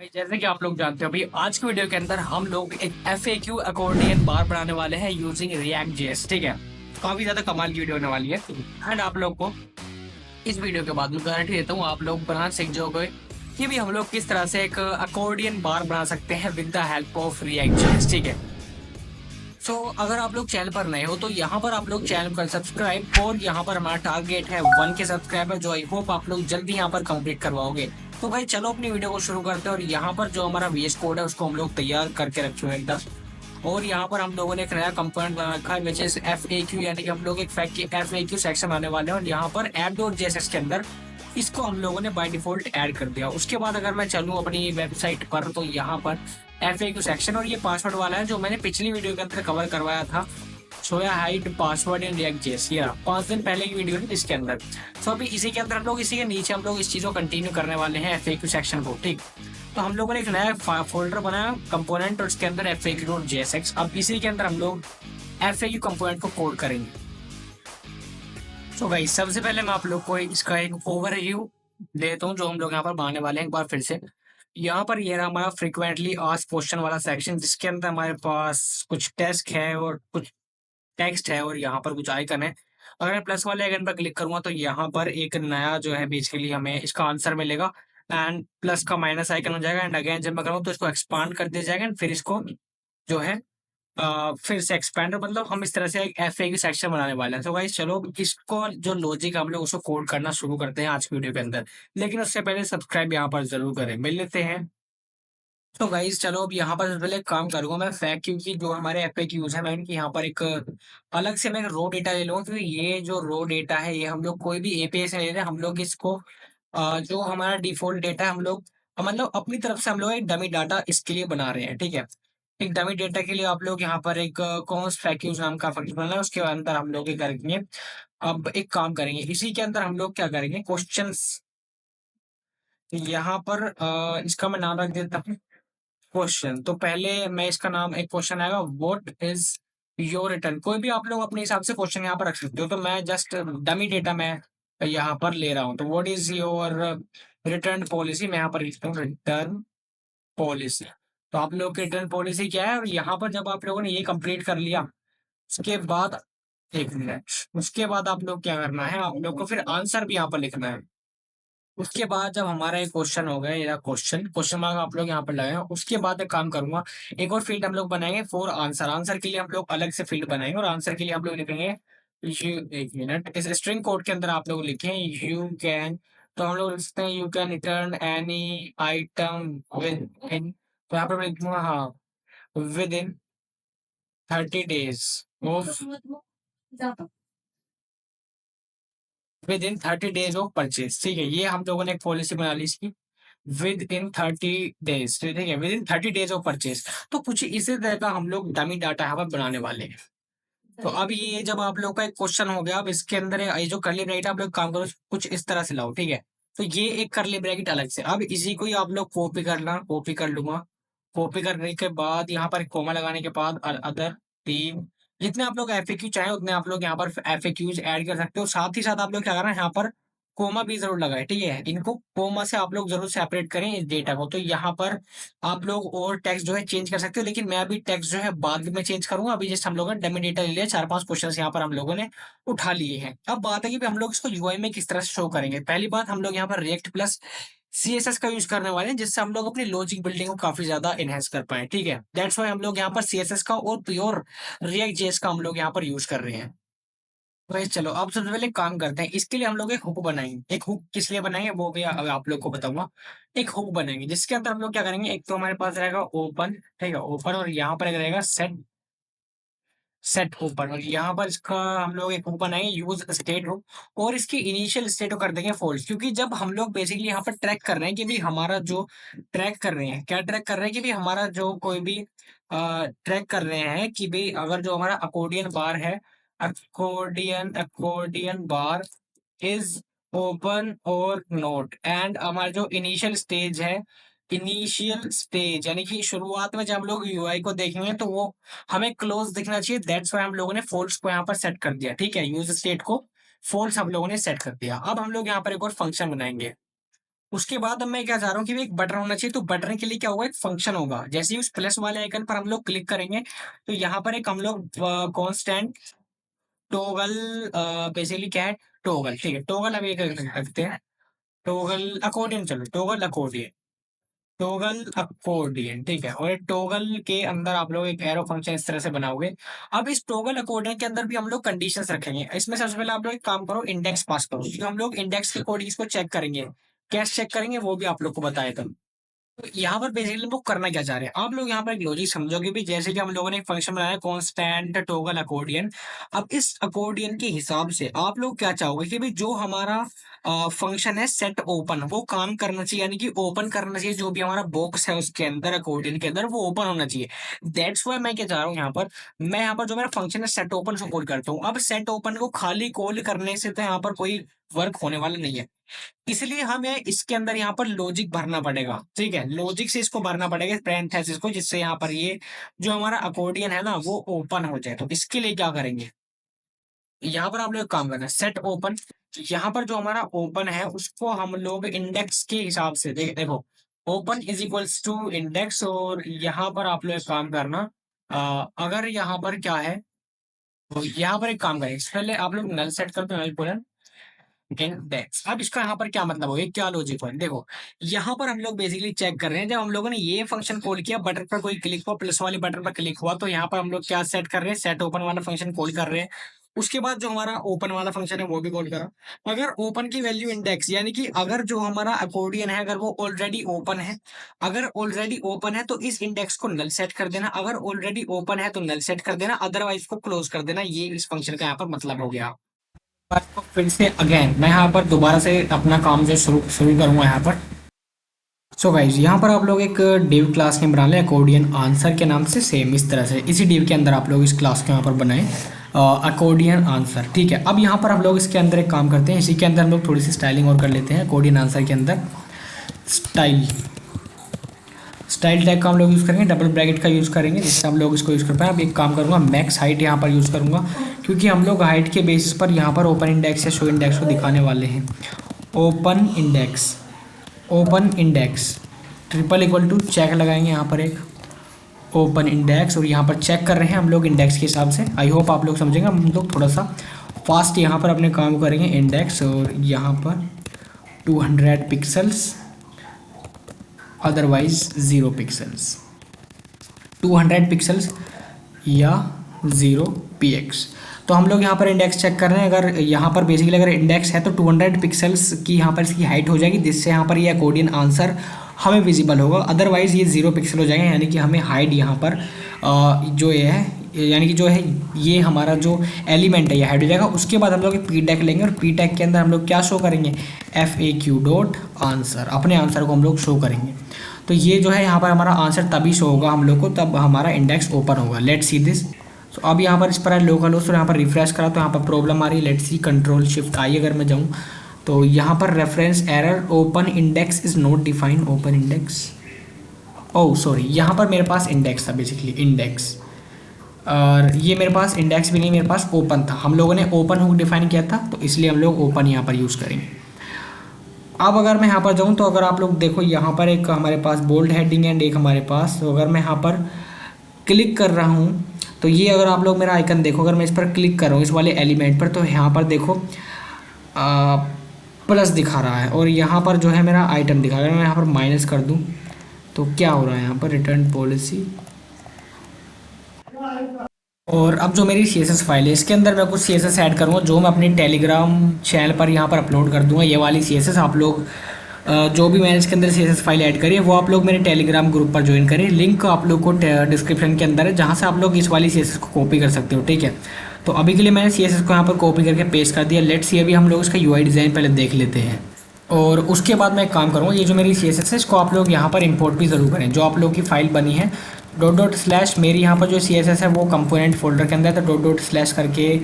जैसे कि आप लोग जानते हो, अभी आज की वीडियो के अंदर हम लोग एक FAQ अकॉर्डियन बार बनाने वाले हैं यूजिंग रिएक्ट जेएस। ठीक है, काफी ज्यादा कमाल की वीडियो होने वाली है। एंड आप लोग को इस वीडियो के बाद में गारंटी देता हूँ, आप लोग बना सीख जाओगे कि भी हम लोग किस तरह से एक अकॉर्डियन बार बना सकते हैं with the help of react JS. ठीक है, सो अगर आप लोग चैनल पर नए हो तो यहाँ पर आप लोग चैनल कर सब्सक्राइब, और यहाँ पर हमारा टारगेट है 1 के सब्सक्राइबर, जो आई होप आप लोग जल्दी यहाँ पर कंप्लीट करवाओगे। तो भाई चलो अपनी वीडियो को शुरू करते हैं। और यहाँ पर जो हमारा VS कोड है उसको हम लोग तैयार करके रखे हुए हैं एकदम। और यहाँ पर हम लोगों ने एक नया कंपोनेंट बना रखा है विच इज FAQ, यानी कि हम लोग एक FAQ सेक्शन आने वाले हैं। और यहाँ पर app.js के अंदर इसको हम लोगों ने बाय डिफॉल्ट ऐड कर दिया। उसके बाद अगर मैं चलूँ अपनी वेबसाइट पर तो यहाँ पर FAQ सेक्शन, और ये पासवर्ड वाला है जो मैंने पिछली वीडियो के अंदर कवर करवाया था, सोया hide password in React JS. ये 5 दिन पहले की वीडियो है इसके अंदर। तो अभी इसी के अंदर हम लोग इसी के नीचे हम लोग इस चीज को कंटिन्यू करने वाले हैं FAQ सेक्शन को। ठीक, तो हम लोगों ने एक नया फोल्डर बनाया कंपोनेंट, और उसके अंदर FAQ.jsx। अब इसी के अंदर हम लोग FAQ कंपोनेंट को कोड करेंगे। तो भाई सबसे पहले मैं आप लोग को इसका एक ओवरव्यू देता हूँ जो हम लोग यहाँ पर बनाने वाले हैं। एक बार फिर से यहाँ पर ये रहा हमारा फ्रिक्वेंटली आस्क्ड क्वेश्चन वाला सेक्शन, जिसके अंदर हमारे पास कुछ टेक्स्ट है और कुछ टेक्स्ट है, और यहाँ पर कुछ आइकन है। अगर मैं प्लस वाले आइकन पर क्लिक करूंगा तो यहाँ पर एक नया जो है बेसिकली हमें इसका आंसर मिलेगा। एंड प्लस का माइनस आइकन हो जाएगा। एंड अगेन जब मैं करूँ तो इसको एक्सपांड कर दिया जाएगा। एंड फिर इसको जो है फिर से एक्सपेंडर, मतलब हम इस तरह से एक FAQ सेक्शन बनाने वाले हैं। तो गाइस चलो इसको जो लॉजिक हम लोग उसको कोड करना शुरू करते हैं आज की वीडियो के अंदर। लेकिन उससे पहले सब्सक्राइब यहाँ पर जरूर करें। मिल लेते हैं। तो गाइस चलो अब यहाँ पर सबसे पहले एक काम करूंगा मैं, फैक्ट क्योंकि जो हमारे FAQs है मैं इनकी यहाँ पर एक अलग से मैं रो डेटा ले लूंगा, क्योंकि ये जो रो डेटा है ये हम लोग कोई भी API से ले रहे हैं। हम लोग इसको जो हमारा डिफॉल्ट डेटा है हम लोग मतलब अपनी तरफ से हम लोग एक डमी डाटा इसके लिए बना रहे हैं। ठीक है, एक डमी डेटा के लिए आप लोग यहाँ पर एक कॉन्स्ट फैक्यूज नाम का फंक्शन बनाना है, उसके अंदर हम लोग ये करेंगे। अब एक काम करेंगे, इसी के अंदर हम लोग क्या करेंगे, क्वेश्चंस। यहाँ पर इसका मैं नाम रख देता हूँ क्वेश्चन। तो पहले मैं इसका नाम, एक क्वेश्चन आएगा व्हाट इज योर रिटर्न। कोई भी आप लोग अपने हिसाब से क्वेश्चन यहाँ पर रख सकते हो। तो मैं जस्ट डमी डेटा मैं यहाँ पर ले रहा हूँ। तो what is your return policy, मैं यहाँ पर लिखता हूँ रिटर्न पॉलिसी। तो आप लोग की रिटर्न पॉलिसी क्या है, और यहाँ पर जब आप लोगों ने ये कंप्लीट कर लिया उसके बाद, एक मिनट, उसके बाद आप लोग क्या करना है, आप लोग को फिर आंसर भी यहाँ पर लिखना है। उसके बाद जब हमारा एक क्वेश्चन हो गया, या क्वेश्चन क्वेश्चन मार्क आप लोग यहाँ पर लगाए, उसके बाद एक काम करूंगा, एक और फील्ड हम लोग बनाएंगे फॉर आंसर। आंसर के लिए हम लोग अलग से फील्ड बनाएंगे, और आंसर के लिए हम लोग लिखेंगे एक मिनट, इस स्ट्रिंग कोड के अंदर आप लोग लिखें यू कैन। तो हम लोग लिखते हैं you can return any item with in, तो यहाँ पर मैं लिखूंगा हाँ, with in 30 days of, with in 30 days of purchase. ठीक है, ये हम लोगों ने एक पॉलिसी बना ली इसकी, विद इन 30 days। ठीक है, with in 30 days of purchase. तो कुछ इसी तरह का हम लोग डमी डाटा यहाँ पर बनाने वाले हैं। तो अब ये जब आप लोग का एक क्वेश्चन हो गया, अब इसके अंदर ये जो करली ब्रैकेट आप लोग काम करो कुछ इस तरह से लाओ। ठीक है, तो ये एक करली ब्रैकेट अलग से, अब इसी को ही आप लोग कॉपी करना, कॉपी कर लूंगा। कॉपी करने के बाद यहाँ पर कोमा लगाने के बाद अदर टीम, जितने आप लोग FAQ चाहे उतने आप लोग यहाँ पर FAQs ऐड कर सकते हो। साथ ही साथ आप लोग क्या करना है, यहाँ पर कोमा भी जरूर लगाए। ठीक है, इनको कोमा से आप लोग जरूर सेपरेट करें इस डेटा को। तो यहाँ पर आप लोग और टेक्स्ट जो है चेंज कर सकते हो, लेकिन मैं अभी टेक्स्ट जो है बाद में चेंज करूंगा। अभी जस्ट हम लोगों ने डमी डेटा ले लिया, 4-5 क्वेश्चन यहाँ पर हम लोगों ने उठा लिए हैं। अब बात है कि हम लोग इसको UI में किस तरह से शो करेंगे। पहली बात, हम लोग यहाँ पर रिएक्ट प्लस CSS का यूज करने वाले हैं, जिससे हम लोग अपनी लॉजिक बिल्डिंग को काफी ज्यादा एनहेंस कर पाए। ठीक है, दैट्स वाई हम लोग यहाँ पर CSS का और प्योर रिएक्ट जेएस का हम लोग यहाँ पर यूज कर रहे हैं। तो चलो अब सबसे पहले काम करते हैं, इसके लिए हम लोग एक हुक बनाएंगे। एक हुक किस लिए बनाएंगे वो भी आप लोग को बताऊंगा। एक हुक बनाएंगे जिसके अंदर हम लोग क्या करेंगे, एक तो हमारे पास रहेगा ओपन। ठीक है, ओपन, और यहाँ पर एक रहेगा सेट, सेट ओपन, और यहाँ पर इसका हम लोग एक हुक बनाएंगे यूज स्टेट हुक। और इसकी इनिशियल स्टेट को कर देंगे फॉल्स, क्योंकि जब हम लोग बेसिकली यहाँ पर ट्रैक कर रहे हैं कि भी हमारा जो ट्रैक कर रहे हैं, क्या ट्रैक कर रहे हैं कि भी हमारा जो कोई भी ट्रैक कर रहे हैं कि भाई अगर जो हमारा अकोर्डियन बार है, अकोर्डियन बार इज ओपन और नोट। एंड हमारा जो इनिशियल स्टेज है, इनिशियल स्टेज यानी कि शुरुआत में जब हम लोग UI को देखेंगे तो वो हमें क्लोज दिखना चाहिए। दैट्स वाई हम लोगों ने फॉल्स को यहाँ पर सेट कर दिया। ठीक है, यूज स्टेट को फॉल्स हम लोगों ने सेट कर दिया। अब हम लोग यहाँ पर एक और फंक्शन बनाएंगे। उसके बाद अब मैं क्या चाह रहा हूँ कि एक बटन होना चाहिए, तो बटन के लिए क्या होगा, एक फंक्शन होगा। जैसे ही उस प्लस वाले आइकन पर हम लोग क्लिक करेंगे तो यहाँ पर एक हम लोग कांस्टेंट टोगल, बेसिकली क्या है, टोगल, ठीक है, टोगल अभी एक रखते हैं, टोगल अकॉर्डियन, चलो टोगल अकॉर्डियन, टोगल अकॉर्डियन, ठीक है। और टोगल के अंदर आप लोग एक एरो फंक्शन इस तरह से बनाओगे। अब इस टोगल अकॉर्डियन के अंदर भी हम लोग कंडीशंस रखेंगे। इसमें सबसे पहले आप लोग एक काम करो, इंडेक्स पास करो, क्योंकि हम लोग इंडेक्स के अकॉर्डिंग इसको चेक करेंगे। कैसे चेक करेंगे वो भी आप लोग को बताया था। तो यहाँ पर बेसिकली लोग करना क्या चाह रहे हैं, आप लोग यहाँ पर एक लॉजिक समझोगे भी। जैसे कि हम लोगों ने एक फंक्शन बनाया कांस्टेंट टोगल अकॉर्डियन। अब इस अकॉर्डियन के हिसाब से आप लोग क्या चाहोगे कि भाई जो हमारा फंक्शन है सेट ओपन, वो काम करना चाहिए, यानी कि ओपन करना चाहिए। जो भी हमारा बॉक्स है उसके अंदर अकॉर्डियन के अंदर वो ओपन होना चाहिए। दैट्स वाई मैं क्या चाह रहा हूँ यहाँ पर, मैं यहाँ पर जो मेरा फंक्शन है सेट ओपन को कॉल करता हूँ। अब सेट ओपन को खाली कॉल करने से तो यहाँ पर कोई वर्क होने वाला नहीं है, इसलिए हमें इसके अंदर यहाँ पर लॉजिक भरना पड़ेगा। ठीक है, लॉजिक से इसको भरना पड़ेगा, पैरेंथेसिस को, जिससे यहाँ पर ये जो हमारा अकॉर्डियन है ना वो ओपन हो जाए। तो इसके लिए क्या करेंगे, यहाँ पर आप लोग काम करना है सेट ओपन। यहाँ पर जो हमारा ओपन है उसको हम लोग इंडेक्स के हिसाब से देखो, open is equals to index. और यहाँ पर आप लोग एक काम करना, अगर यहाँ पर क्या है, तो यहाँ पर एक काम करें, इससे पहले आप लोग नल सेट कर दो, नल इंडेक्स। अब इसका यहाँ पर क्या मतलब हो, ये क्या लॉजिक है, देखो यहाँ पर हम लोग बेसिकली चेक कर रहे हैं। जब हम लोगों ने ये फंक्शन कॉल किया, बटन पर कोई क्लिक हुआ, प्लस वाले बटन पर क्लिक हुआ, तो यहाँ पर हम लोग क्या सेट कर रहे हैं, सेट ओपन वाला फंक्शन कॉल कर रहे हैं। उसके बाद जो हमारा ओपन वाला फंक्शन है वो भी कॉल करा। अगर ओपन की वैल्यू इंडेक्स, यानी कि अगर जो हमारा अकॉर्डियन है अगर वो ऑलरेडी ओपन है, अगर ऑलरेडी ओपन है तो इस इंडेक्स को नल सेट कर देना। अगर ऑलरेडी ओपन है तो नल सेट कर देना, अदरवाइज को क्लोज कर देना। ये इस फंक्शन का यहाँ पर मतलब हो गया। तो फिर से अगेन मैं यहाँ पर दोबारा से अपना काम जो शुरू शुरू करूँगा यहाँ पर। सो गाइज यहाँ पर आप लोग एक डिव क्लास में बना लें अकॉर्डियन आंसर के नाम से, सेम इस तरह से इसी डिव के अंदर आप लोग इस क्लास के यहाँ पर बनाएं अकॉर्डियन आंसर। ठीक है, अब यहाँ पर हम लोग इसके अंदर एक काम करते हैं, इसी के अंदर हम लोग थोड़ी सी स्टाइलिंग और कर लेते हैं। अकॉर्डियन आंसर के अंदर स्टाइल, स्टाइल टैग का हम लोग यूज़ करेंगे, डबल ब्रैकेट का यूज़ करेंगे, जिससे हम लोग इसको यूज़ कर पाए। अब एक काम करूँगा, मैक्स हाइट यहाँ पर यूज़ करूँगा, क्योंकि हम लोग हाइट के बेसिस पर यहाँ पर ओपन इंडेक्स या शो इंडेक्स को दिखाने वाले हैं। Open index, open index triple equal to check लगाएंगे यहाँ पर एक ओपन इंडेक्स, और यहाँ पर चेक कर रहे हैं हम लोग इंडेक्स के हिसाब से। आई होप आप लोग समझेंगे, हम लोग थोड़ा सा फास्ट यहाँ पर अपने काम करेंगे। इंडेक्स और यहाँ पर 200 पिक्सल्स, अदरवाइज 0 पिक्सल्स, 200 पिक्सल्स या 0 px। तो हम लोग यहाँ पर इंडेक्स चेक कर रहे हैं। अगर यहाँ पर बेसिकली अगर इंडेक्स है तो 200 पिक्सल्स की यहाँ पर इसकी हाइट हो जाएगी, जिससे यहाँ पर ये अकॉर्डियन आंसर हमें विजिबल होगा। अदरवाइज ये 0 पिक्सल हो जाएगा, यानी कि हमें हाइट यहाँ पर जो ये है, यानी कि जो है ये हमारा जो एलिमेंट है ये हाइड हो जाएगा। उसके बाद हम लोग पी टैग लेंगे, और पी टैग के अंदर हम लोग क्या शो करेंगे, FAQ डॉट आंसर, अपने आंसर को हम लोग शो करेंगे। तो ये जो है यहाँ पर हमारा आंसर तभी शो होगा हम लोग को, तब हमारा इंडेक्स ओपन होगा। Let's see this. तो अब यहाँ पर इस पर लोकल होस्ट, और यहाँ पर रिफ्रेश करा तो यहाँ पर प्रॉब्लम आ रही है। लेट्स सी, कंट्रोल शिफ्ट आई अगर मैं जाऊँ तो यहाँ पर reference error, open index is not defined, open index, oh sorry, यहाँ पर मेरे पास इंडेक्स था बेसिकली, इंडेक्स, और ये मेरे पास इंडेक्स भी नहीं, मेरे पास ओपन था। हम लोगों ने ओपन हुक डिफाइन किया था, तो इसलिए हम लोग ओपन यहाँ पर यूज़ करेंगे। अब अगर मैं यहाँ पर जाऊँ तो अगर आप लोग देखो यहाँ पर एक हमारे पास बोल्ड हेडिंग एंड एक हमारे पास, तो अगर मैं यहाँ पर क्लिक कर रहा हूँ तो ये अगर आप लोग मेरा आइकन देखो, अगर मैं इस पर क्लिक कर रहा हूँ इस वाले एलिमेंट पर, तो यहाँ पर देखो प्लस दिखा रहा है, और यहाँ पर जो है मेरा आइटम दिखा रहा है। मैं यहाँ पर माइनस कर दूँ तो क्या हो रहा है, यहाँ पर रिटर्न पॉलिसी। और अब जो मेरी CSS फाइल है इसके अंदर मैं कुछ CSS ऐड करूँगा, जो मैं अपनी टेलीग्राम चैनल पर यहाँ पर अपलोड कर दूँगा। ये वाली CSS आप लोग जो भी मैंने इसके अंदर CSS फाइल ऐड करी है वो आप लोग मेरे टेलीग्राम ग्रुप पर ज्वाइन करें। लिंक आप लोग को डिस्क्रिप्शन के अंदर है, जहाँ से आप लोग इस वाली CSS को कॉपी कर सकते हो। ठीक है, तो अभी के लिए मैंने CSS को यहाँ पर कॉपी करके पेस्ट कर दिया। लेट्स सी, अभी हम लोग इसका UI डिज़ाइन पहले देख लेते हैं, और उसके बाद मैं एक काम करूँगा, ये जो मेरी CSS है इसको आप लोग यहाँ पर इंपोर्ट भी ज़रूर करें। जो आप लोग की फ़ाइल बनी है डॉट मेरी यहाँ पर जो CSS है वो कंपोनेंट फोल्डर के अंदर है, तो डॉट करके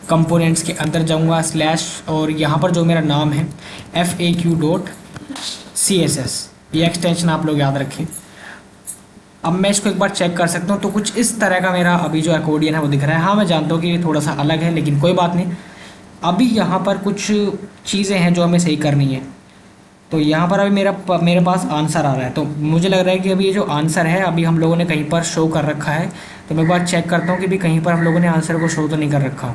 कंपोनेंट्स के अंदर जाऊँगा स्लैश, और यहाँ पर जो मेरा नाम है FAQ.CSS, ये एक्सटेंशन आप लोग याद रखें। अब मैं इसको एक बार चेक कर सकता हूँ, तो कुछ इस तरह का मेरा अभी जो अकॉर्डियन है वो दिख रहा है। हाँ मैं जानता हूँ कि ये थोड़ा सा अलग है, लेकिन कोई बात नहीं। अभी यहाँ पर कुछ चीज़ें हैं जो हमें सही करनी है। तो यहाँ पर अभी मेरे पास आंसर आ रहा है, तो मुझे लग रहा है कि अभी ये जो आंसर है अभी हम लोगों ने कहीं पर शो कर रखा है। तो मैं एक बार चेक करता हूँ कि भी कहीं पर हम लोगों ने आंसर को शो तो नहीं कर रखा।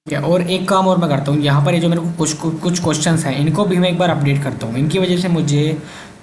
ठीक है, और एक काम और मैं करता हूँ, यहाँ पर ये जो मेरे को कुछ क्वेश्चंस हैं इनको भी मैं एक बार अपडेट करता हूँ। इनकी वजह से मुझे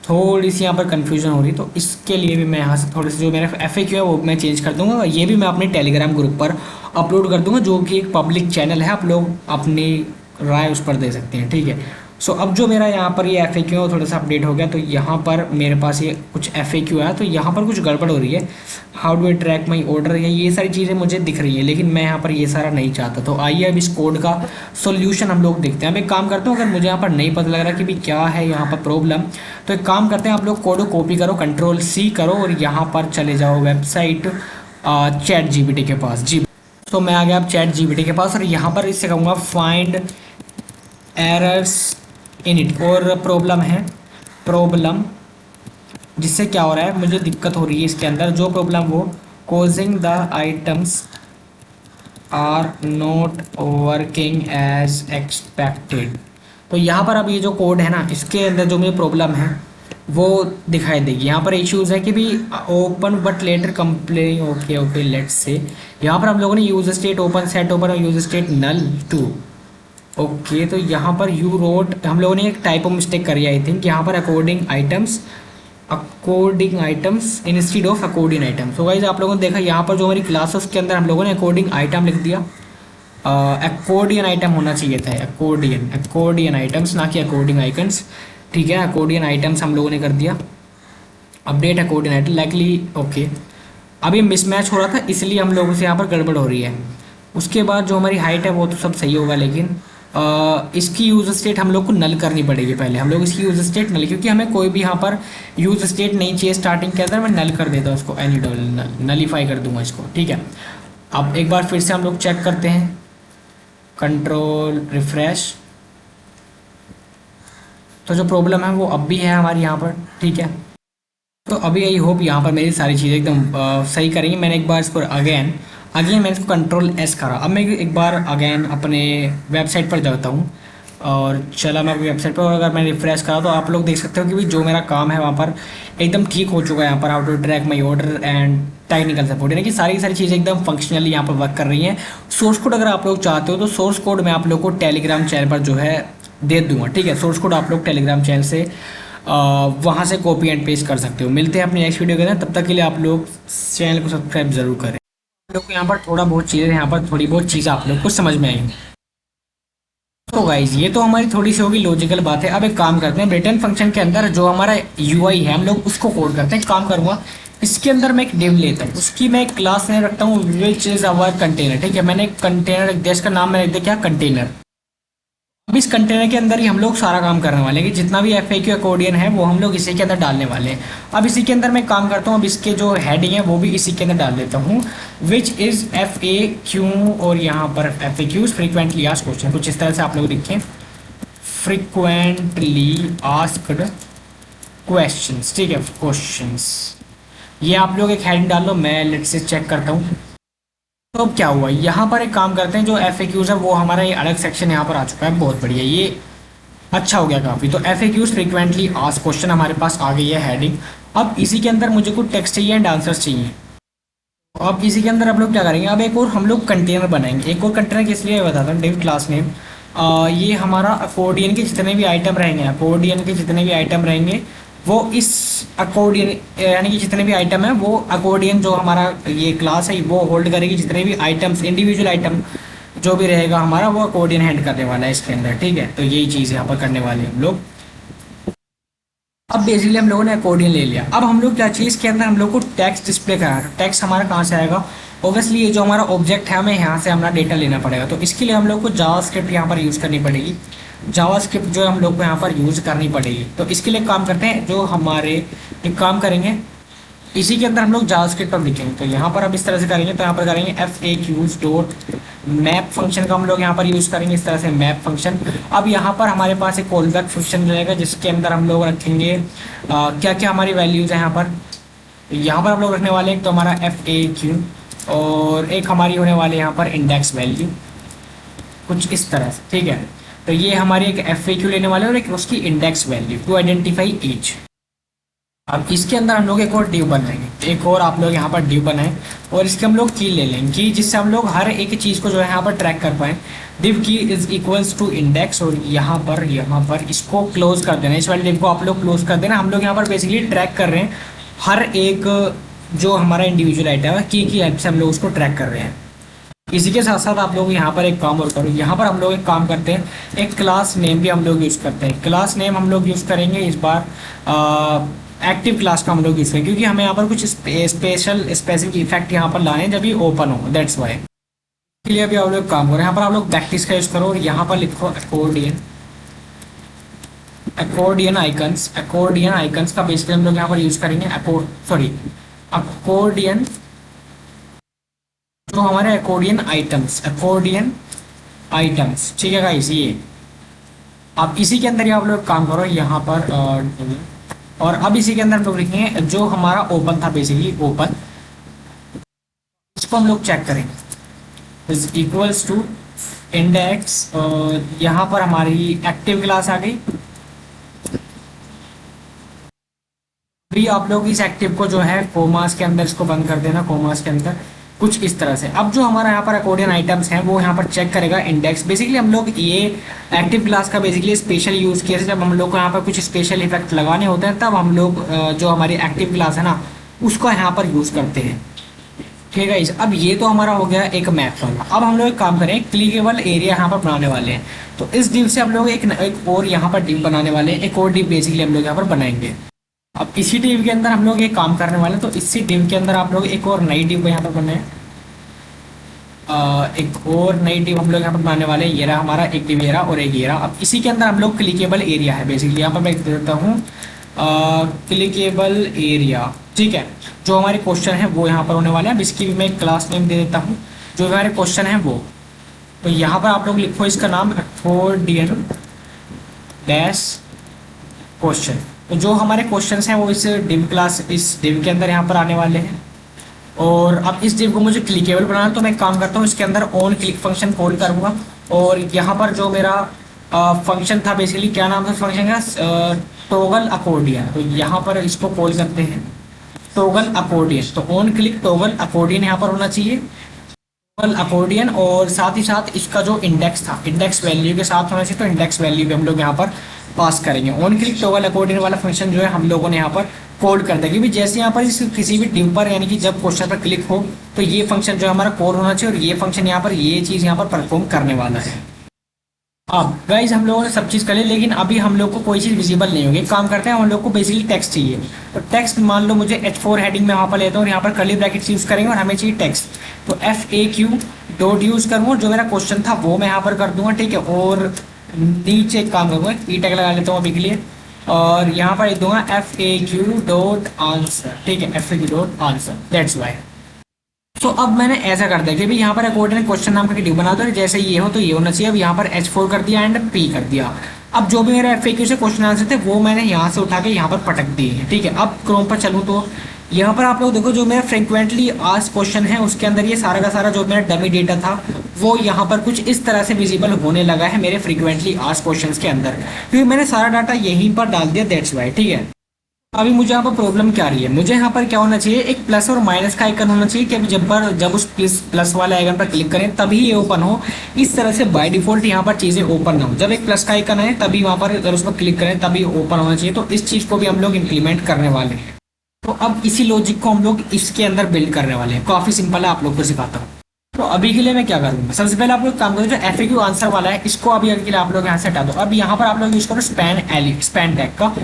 थोड़ी सी यहाँ पर कन्फ्यूजन हो रही, तो इसके लिए भी मैं यहाँ से थोड़ी सी जो मेरा FAQ है वो मैं चेंज कर दूंगा। ये भी मैं अपने टेलीग्राम ग्रुप पर अपलोड कर दूंगा, जो कि एक पब्लिक चैनल है, आप लोग अपनी राय उस पर दे सकते हैं। ठीक है, सो अब जो मेरा यहाँ पर ये FAQ है वो थोड़ा सा अपडेट हो गया। तो यहाँ पर मेरे पास ये कुछ FAQ है, तो यहाँ पर कुछ गड़बड़ हो रही है। How do I track my order, ये सारी चीज़ें मुझे दिख रही है, लेकिन मैं यहाँ पर ये सारा नहीं चाहता। तो आइए अब इस कोड का सॉल्यूशन हम लोग देखते हैं। अब एक काम करता हूँ, अगर मुझे यहाँ पर नहीं पता लग रहा कि भी क्या है यहाँ पर प्रॉब्लम, तो एक काम करते हैं, आप लोग कोड को कॉपी करो, Ctrl+C करो और यहाँ पर चले जाओ वेबसाइट ChatGPT के पास। जी, तो मैं आ गया अब ChatGPT के पास और यहाँ पर इससे कहूँगा फाइंड एरर्स इन इट, और प्रॉब्लम है, प्रॉब्लम जिससे क्या हो रहा है, मुझे दिक्कत हो रही है इसके अंदर जो प्रॉब्लम, वो causing the items are not working as expected. तो यहाँ पर अब ये जो कोड है ना, इसके अंदर जो मुझे प्रॉब्लम है वो दिखाई देगी। यहाँ पर इश्यूज़ है कि भी open but later complain, okay okay let's say यहाँ पर हम लोगों ने use state open, set open और use state null too. Okay, तो यहाँ पर यू रोट, हम लोगों ने एक टाइप ऑफ मिस्टेक करी आई थिंक, यहाँ पर according items instead of according item. So guys आप लोगों ने देखा यहाँ पर जो हमारी क्लासेस के अंदर हम लोगों ने अकॉर्डिंग आइटम लिख दिया। अकॉर्डियन आइटम होना चाहिए था, अकॉर्डियन आइटम्स, ना कि अकॉर्डिंग आइकन्स। ठीक है, अकॉर्डियन आइटम्स हम लोगों ने कर दिया, update according item likely. Okay, अभी मिसमैच हो रहा था इसलिए हम लोगों से यहाँ पर गड़बड़ हो रही है। उसके बाद जो हमारी हाइट है वो तो सब सही होगा, लेकिन इसकी यूज स्टेट हम लोग को नल करनी पड़ेगी। पहले हम लोग इसकी यूज स्टेट नल, क्योंकि हमें कोई भी यहाँ पर यूज स्टेट नहीं चाहिए स्टार्टिंग के अंदर, मैं नल कर देता हूँ इसको, एनी डबल नलीफाई कर दूंगा इसको। ठीक है, अब एक बार फिर से हम लोग चेक करते हैं, कंट्रोल रिफ्रेश, तो जो प्रॉब्लम है वो अब भी है हमारी यहाँ पर। ठीक है, तो अभी आई होप यहाँ पर मेरी सारी चीज़ें एकदम सही करेंगी। मैंने एक बार इसको अगेन मैंने इसको Ctrl+S करा। अब मैं एक बार अगेन अपने वेबसाइट पर जाता हूँ और चला मैं वेबसाइट पर, और अगर मैं रिफ्रेश करा तो आप लोग देख सकते हो कि भी जो मेरा काम है वहाँ पर एकदम ठीक हो चुका है। यहाँ पर how to track my order and technical support, यानी कि सारी सारी चीज़ें एकदम फंक्शनली यहाँ पर वर्क कर रही हैं। सोर्स कोड अगर आप लोग चाहते हो तो सोर्स कोड मैं आप लोग को टेलीग्राम चैनल पर जो है दे दूँगा। ठीक है, सोर्स कोड आप लोग टेलीग्राम चैनल से वहाँ से कॉपी एंड पेस्ट कर सकते हो। मिलते हैं अपनी नेक्स्ट वीडियो के अंदर, तब तक के लिए आप लोग चैनल को सब्सक्राइब जरूर करें। आप लोग को यहाँ पर थोड़ा बहुत चीज़ें, यहाँ पर थोड़ी बहुत चीज़ें आप लोग को समझ में आएंगी। तो गाइज ये तो हमारी थोड़ी सी होगी लॉजिकल बात है। अब एक काम करते हैं, रिटर्न फंक्शन के अंदर जो हमारा UI है हम लोग उसको कोड करते हैं। काम करूँगा, इसके अंदर मैं एक डिव लेता हूँ, उसकी मैं एक क्लास नेम रखता हूँ विच इज़ अवर कंटेनर। ठीक है, मैंने एक कंटेनर रख दिया, इसका नाम मैंने रख दिया क्या, कंटेनर। अब इस कंटेनर के अंदर ही हम लोग सारा काम करने वाले हैं कि जितना भी FAQ अकॉर्डियन है वो हम लोग इसी के अंदर डालने वाले हैं। अब इसी के अंदर मैं काम करता हूँ, अब इसके जो हेडिंग है वो भी इसी के अंदर डाल देता हूँ, विच इज़ FAQ, और यहाँ पर FAQs फ्रीक्वेंटली आस्क्ड क्वेश्चन, कुछ इस तरह से आप लोग लिखें, फ्रीक्वेंटली आस्क्ड क्वेश्चंस। ठीक है, क्वेश्चंस, ये आप लोग एक हेडिंग डाल लो। मैं लेट से चेक करता हूँ। तो अब क्या हुआ, यहाँ पर एक काम करते हैं, जो FAQs है वो हमारा ये अलग सेक्शन यहाँ पर आ चुका है, बहुत बढ़िया, ये अच्छा हो गया काफ़ी। तो FAQs फ्रीक्वेंटली आस्क्ड क्वेश्चन हमारे पास आ गई है हेडिंग। अब इसी के अंदर मुझे कुछ टेक्स्ट चाहिए एंड आंसर्स चाहिए। अब इसी के अंदर आप लोग क्या करेंगे, अब एक और हम लोग कंटेनर बनाएंगे। एक और कंटेनर किस लिए बताता हूँ, डिव क्लास नेम, ये हमारा अकॉर्डियन के जितने भी आइटम रहेंगे, अकॉर्डियन के जितने भी आइटम रहेंगे वो इस अकॉर्डियन, यानी कि जितने भी आइटम है वो अकॉर्डियन जो हमारा ये क्लास है वो होल्ड करेगी। जितने भी आइटम्स, इंडिविजुअल आइटम जो भी रहेगा हमारा वो अकॉर्डियन हैंड करने वाला है इसके अंदर। ठीक है, तो यही चीज़ यहाँ पर करने वाले हैं हम लोग। अब बेसिकली हम लोगों ने अकॉर्डियन ले लिया। अब हम लोग क्या चाहिए, इसके अंदर हम लोग को टेक्स्ट डिस्प्ले कराना। टेक्स्ट हमारा कहाँ से आएगा, ऑब्वियसली ये जो हमारा ऑब्जेक्ट है हमें यहाँ से हमारा डेटा लेना पड़ेगा। तो इसके लिए हम लोग को जावास्क्रिप्ट यहाँ पर यूज़ करनी पड़ेगी। जावास्क्रिप्ट जो है हम लोग को यहाँ पर यूज़ करनी पड़ेगी। तो इसके लिए काम करते हैं, जो हमारे एक काम करेंगे, इसी के अंदर हम लोग जावास्क्रिप्ट पर लिखेंगे। तो यहाँ पर अब इस तरह से करेंगे, तो यहाँ पर करेंगे FAQs डॉट मैप फंक्शन का हम लोग यहाँ पर यूज़ करेंगे, इस तरह से मैप फंक्शन। अब यहाँ पर हमारे पास एक कॉल बैक फंक्शन रहेगा जिसके अंदर हम लोग रखेंगे क्या क्या हमारी वैल्यूज़ हैं। यहाँ पर हम लोग रखने वाले हैं तो हमारा FAQ, और एक हमारी होने वाली यहाँ पर इंडेक्स वैल्यू, कुछ इस तरह से। ठीक है, तो ये हमारी एक FAQ लेने वाले हैं और एक उसकी index value to identify each. अब इसके अंदर हम लोग एक और डिव बनाएंगे, एक और आप लोग यहाँ पर डिव बनाएं और इसके हम लोग की ले लेंगे जिससे हम लोग हर एक चीज़ को जो है यहाँ पर ट्रैक कर पाएँ। डिव की इज इक्वल्स टू इंडेक्स और यहाँ पर इसको क्लोज कर देना, इस वाले डिव को आप लोग क्लोज कर देना। हम लोग यहाँ पर बेसिकली ट्रैक कर रहे हैं हर एक जो हमारा इंडिविजुअल आइटम है की हेल्प से हम लोग उसको ट्रैक कर रहे हैं। इसी के साथ साथ आप लोग यहाँ पर एक काम और करो, यहाँ पर हम लोग एक काम करते हैं, एक क्लास नेम भी हम लोग यूज़ करते हैं। क्लास नेम हम लोग यूज़ करेंगे इस बार एक्टिव क्लास का हम लोग यूज़ करेंगे, क्योंकि हमें यहाँ पर कुछ स्पेसिफिक इफेक्ट यहाँ पर लाने हैं जब ये ओपन हो, दैट्स वाई। इसके लिए अभी आप लोग काम करो, यहाँ पर आप लोग प्रैक्टिस का यूज़ करो और यहाँ पर लिखो अकॉर्डियन आइकन्स का बेसिकली हम लोग यहाँ पर यूज़ करेंगे अकॉर्डियन, जो हमारे अकॉर्डियन आइटम्स, ठीक है गाइस। ये अब इसी के अंदर ही आप लोग काम करो यहाँ पर और अब इसी के अंदर हम लोग लिखेंगे जो हमारा ओपन था, बेसिकली ओपन, इसको हम लोग चेक करेंगे इज इक्वल्स टू इंडेक्स। यहाँ पर हमारी एक्टिव क्लास आ गई। अभी आप लोग इस एक्टिव को जो है कोमास के अंदर इसको बंद कर देना, कोमास के अंदर कुछ इस तरह से। अब जो हमारा यहाँ पर अकॉर्डियन आइटम्स हैं वो यहाँ पर चेक करेगा इंडेक्स। बेसिकली हम लोग ये एक्टिव क्लास का बेसिकली स्पेशल यूज़ किया है, जब हम लोग को यहाँ पर कुछ स्पेशल इफेक्ट लगाने होते हैं तब हम लोग जो हमारी एक्टिव क्लास है ना उसको यहाँ पर यूज़ करते हैं, ठीक है। अब ये तो हमारा हो गया एक मैप वाला। अब हम लोग एक काम करें, क्लिकेबल एरिया यहाँ पर बनाने वाले हैं। तो इस डिव से हम लोग एक और यहाँ पर डिव बनाने वाले हैं, एक और डिव बेसिकली हम लोग यहाँ पर बनाएंगे। अब इसी डिव के अंदर हम लोग ये काम करने वाले हैं, तो इसी डिव के अंदर आप लोग एक और नई डिव यहाँ पर बनाए, एक और नई डिव हम लोग यहाँ पर बनाने वाले हैं। ये रहा हमारा एक डिव, ये रहा और एक ये रहा। अब इसी के अंदर हम लोग क्लिकेबल एरिया है, बेसिकली यहाँ पर मैं दे देता हूँ क्लिकेबल एरिया, ठीक है। जो हमारे क्वेश्चन है वो यहाँ पर होने वाले हैं। अब इसकी भी मैं एक क्लास नेम दे देता हूँ, जो हमारे क्वेश्चन है वो। तो यहाँ पर आप लोग लिखो इसका नाम अकॉर्डियन डैश क्वेश्चन। तो जो हमारे क्वेश्चंस हैं वो इस डिव के अंदर यहाँ पर आने वाले हैं। और अब इस डिव को मुझे क्लिकेबल बनाना, तो मैं काम करता हूँ इसके अंदर ऑन क्लिक फंक्शन कॉल करूँगा। और यहाँ पर जो मेरा फंक्शन था, बेसिकली क्या नाम था फंक्शन का, टॉगल अकॉर्डियन। तो यहाँ पर इसको कॉल करते हैं टॉगल अकॉर्डियन। तो ऑन क्लिक टॉगल अकॉर्डियन यहाँ पर होना चाहिए, टॉगल अकॉर्डियन। और साथ ही साथ इसका जो इंडेक्स था, इंडेक्स वैल्यू के साथ होना चाहिए, तो इंडेक्स वैल्यू भी हम लोग यहाँ पर पास करेंगे। ऑन क्लिक टॉगल अकॉर्डियन वाला फंक्शन जो है हम लोगों ने यहाँ पर कोड कर दिया, क्योंकि जैसे यहाँ पर इस किसी भी डिव पर यानी कि जब क्वेश्चन पर क्लिक हो तो ये फंक्शन जो हमारा कोड होना चाहिए और ये फंक्शन यहाँ पर ये चीज़ यहाँ पर परफॉर्म करने वाला है। अब गाइज हम लोगों ने सब चीज़ कर ली, लेकिन अभी हम लोग को कोई चीज़ विजिबल नहीं होगी। काम करते हैं, हम लोग को बेसिकली टेक्स्ट चाहिए। तो टेक्स्ट मान लो मुझे H4 हेडिंग में वहाँ पर लेता हूँ और यहाँ पर कर्ली ब्रैकेट्स यूज़ करेंगे और हमें चाहिए टेक्स्ट। तो FAQ डॉट यूज़ करूँगा, जो मेरा क्वेश्चन था वो मैं यहाँ पर कर दूंगा, ठीक है। और नीचे एक काम करूँगा, ई टैग लगा लेता हूँ अभी के लिए और यहाँ पर लिख दूंगा FAQ डॉट आंसर, ठीक है, FAQ dot answer, that's why. तो अब मैंने ऐसा कर दिया कि भाई यहाँ पर अकॉर्डिंग क्वेश्चन नाम का डिव बना दो, जैसे ये हो तो ये होना चाहिए। अब यहाँ पर H4 कर दिया एंड P कर दिया। अब जो भी मेरे FAQ से क्वेश्चन आंसर थे वो मैंने यहाँ से उठा के यहाँ पर पटक दिए, ठीक है। अब क्रोम पर चलूँ तो यहाँ पर आप लोग देखो, जो मेरा फ्रिक्वेंटली आस्क्ड क्वेश्चन है उसके अंदर ये सारा का सारा जो मेरा डमी डेटा था वो यहाँ पर कुछ इस तरह से विजिबल होने लगा है मेरे फ्रिक्वेंटली आस्क्ड क्वेश्चंस के अंदर, क्योंकि मैंने सारा डाटा यहीं पर डाल दिया, दैट्स वाई, ठीक है। अभी मुझे यहाँ पर प्रॉब्लम क्या आ रही है, मुझे यहाँ पर क्या होना चाहिए, एक प्लस और माइनस का आइकन होना चाहिए कि जब उस प्लस वाले आइकन पर क्लिक करें तभी ये ओपन हो। इस तरह से बाय डिफॉल्ट यहाँ पर चीज़ें ओपन ना हो, जब एक प्लस का आइकन आए तभी वहाँ पर अगर उस पर क्लिक करें तभी ओपन होना चाहिए। तो इस चीज़ को भी हम लोग इम्प्लीमेंट करने वाले हैं। तो अब इसी लॉजिक को हम लोग इसके अंदर बिल्ड करने वाले हैं। काफ़ी सिंपल है, आप लोग को सिखाता हूँ। तो अभी के लिए मैं क्या करूँगा, सबसे पहले आप लोग काम करो, जो FAQ आंसर वाला है इसको अभी के लिए आप लोग यहाँ से हटा दो। अब यहाँ पर आप लोग यूज़ करो स्पैन टैग का।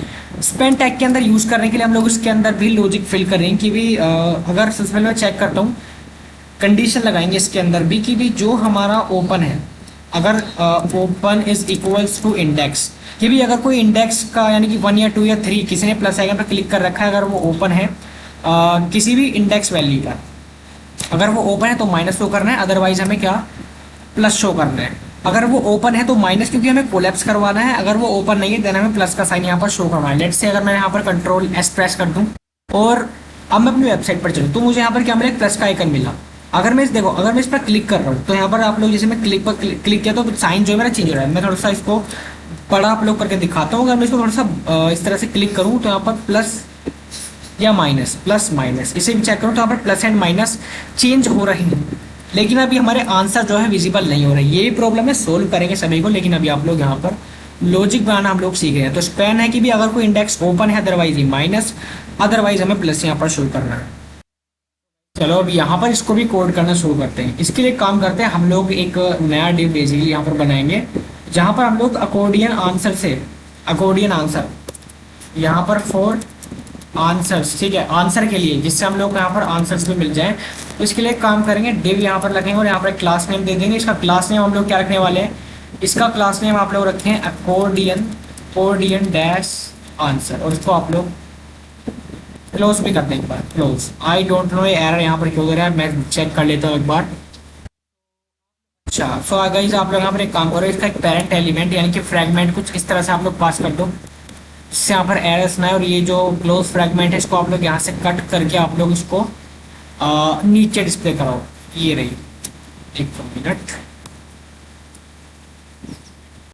स्पैन टैग के अंदर यूज़ करने के लिए हम लोग इसके अंदर भी लॉजिक फिल करेंगे कि भी अगर सबसे पहले मैं चेक करता हूँ, कंडीशन लगाएंगे इसके अंदर भी कि भी जो हमारा ओपन है, अगर open is equals to index, कि भी अगर कोई इंडेक्स का यानी कि 1 या 2 या 3 किसी ने प्लस आइकन पर क्लिक कर रखा है, अगर वो ओपन है किसी भी इंडेक्स वैल्यू का, अगर वो ओपन है तो माइनस शो करना है, अदरवाइज हमें क्या प्लस शो करना है। अगर वो ओपन है तो माइनस, क्योंकि हमें कोलैप्स करवाना है। अगर वो ओपन नहीं है देन हमें प्लस का साइन यहाँ पर शो करवाना है। लेट्स से अगर मैं यहाँ पर कंट्रोल S प्रेस कर दूँ और अब मैं अपनी वेबसाइट पर चलूँ तो मुझे यहाँ पर क्या मिला, प्लस का आइकन मिला। अगर मैं देखो, अगर मैं इस पर क्लिक कर रहा हूँ तो यहाँ पर आप लोग, जैसे मैं क्लिक पर क्लिक किया तो साइन जो है मेरा चेंज हो रहा है। मैं थोड़ा सा इसको बड़ा आप लोग करके दिखाता हूँ। अगर मैं इसको थोड़ा सा इस तरह से क्लिक करूँ तो यहाँ पर प्लस या माइनस, प्लस माइनस, इसे भी चेक करूँ तो यहाँ पर प्लस एंड माइनस चेंज हो रही है, लेकिन अभी हमारे आंसर जो है विजिबल नहीं हो रहे। ये प्रॉब्लम है, सोल्व करेंगे सभी को, लेकिन अभी आप लोग यहाँ पर लॉजिक बनाना हम लोग सीख रहे हैं। तो स्पैन है कि भी अगर कोई इंडेक्स ओपन है, अदरवाइज ही माइनस, अदरवाइज हमें प्लस यहाँ पर शुरू करना है। चलो अब यहाँ पर इसको भी कोड करना शुरू करते हैं। इसके लिए काम करते हैं, हम लोग एक नया डिव बेसिकली यहाँ पर बनाएंगे, जहाँ पर हम लोग अकॉर्डियन आंसर से, अकॉर्डियन आंसर यहाँ पर फॉर आंसर्स, ठीक है, आंसर के लिए, जिससे हम लोग यहाँ पर आंसर्स भी मिल जाएं। तो इसके लिए काम करेंगे, डिव यहाँ पर रखेंगे और यहाँ पर क्लास नेम दे देंगे। इसका क्लास नेम हम लोग क्या रखने वाले हैं, इसका क्लास नेम आप लोग रखें अकॉर्डियन, अकॉर्डियन डैश आंसर, और इसको आप लोग क्लोज भी करते हैं एक बार, क्लोज। आई डोंट नो ये एरर यहाँ पर क्यों दे रहा है, मैं चेक कर लेता हूँ एक बार। अच्छा, सो गाइस आप लोग यहाँ पर एक काम करो, इसका एक पेरेंट एलिमेंट यानी कि फ्रैगमेंट कुछ इस तरह से आप लोग पास कर दो, इससे यहाँ पर एरर्स ना है। और ये जो क्लोज फ्रैगमेंट है इसको आप लोग यहाँ से कट करके आप लोग इसको नीचे डिस्प्ले कराओ। ये रही, एक मिनट,